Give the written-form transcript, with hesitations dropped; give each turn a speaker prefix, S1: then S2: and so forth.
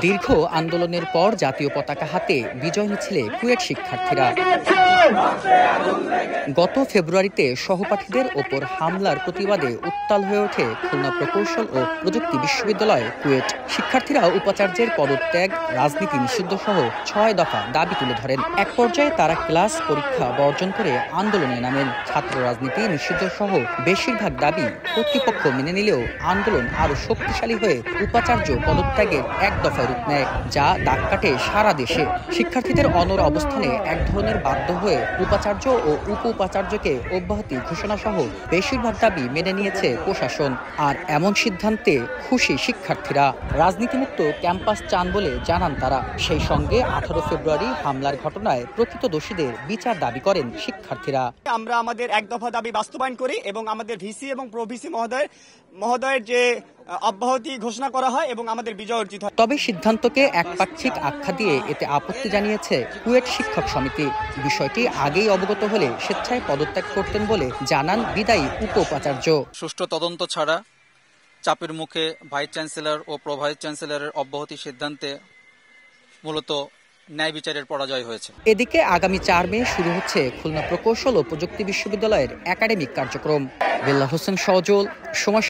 S1: দীর্ঘ আন্দোলনের পর জাতীয় পতাকা হাতে বিজয় মিছিলে কুয়েট শিক্ষার্থীরা। গত ফেব্রুয়ারিতে সহপাঠীদের ওপর হামলার প্রতিবাদে উত্তাল হয়ে ওঠে খুলনা প্রকৌশল ও প্রযুক্তি বিশ্ববিদ্যালয় কুয়েট। শিক্ষার্থীরা উপাচার্যের পদত্যাগ, রাজনীতি নিষিদ্ধ সহ ৬ দফা দাবি তুলে ধরেন। এক পর্যায়ে তারা ক্লাস পরীক্ষা বর্জন করে আন্দোলনে নামেন। ছাত্র রাজনীতি নিষিদ্ধ সহ বেশিরভাগ দাবি কর্তৃপক্ষ মেনে নিলেও আন্দোলন আরো শক্তিশালী হয়ে উপাচার্য পদত্যাগের এক দফায় রূপ নেয়, যা দাগ কাটে সারা দেশে। শিক্ষার্থীদের অনড় অবস্থানে এক ধরনের বাধ্য হয়ে উপাচার্য ও উপ উপাচার্যকে অব্যাহতি ঘোষণা সহ বেশিরভাগ দাবি মেনে নিয়েছে প্রশাসন। আর এমন সিদ্ধান্তে খুশি শিক্ষার্থীরা। রাজনীতিমুক্ত ক্যাম্পাস চান বলে জানান তারা। সেই সঙ্গে 18 ফেব্রুয়ারি হামলার ঘটনায় প্রকৃত দোষীদের বিচার দাবি করেন শিক্ষার্থীরা।
S2: আমরা আমাদের এক দফা দাবি বাস্তবায়ন করি এবং আমাদের ভিসি এবং প্রভিসি মহোদয়ের যে অব্যাহতি ঘোষণা করা হয় এবং আমাদের বিজয় অর্জিত হয়।
S1: তবে সিদ্ধান্তকে একপাক্ষিক আখ্যা দিয়ে এতে আপত্তি জানিয়েছে কুয়েট শিক্ষক সমিতি। বিষয়টি আগেই অবগত হলে স্বেচ্ছায় পদত্যাগ করতেন বলে জানান বিদায়ী উপ উপাচার্য।
S3: সুষ্ঠু তদন্ত ছাড়া চাপের মুখে ভাইস চ্যান্সেলর ও প্রো ভাইস চ্যান্সেলরের অব্যাহতি সিদ্ধান্তে মূলত ন্যায় বিচারের পরাজয় হয়েছে।
S1: এদিকে আগামী 4 মে শুরু হচ্ছে খুলনা প্রকৌশল ও প্রযুক্তি বিশ্ববিদ্যালয়ের একাডেমিক কার্যক্রম। বেল্লা হোসেন সজল, সময়।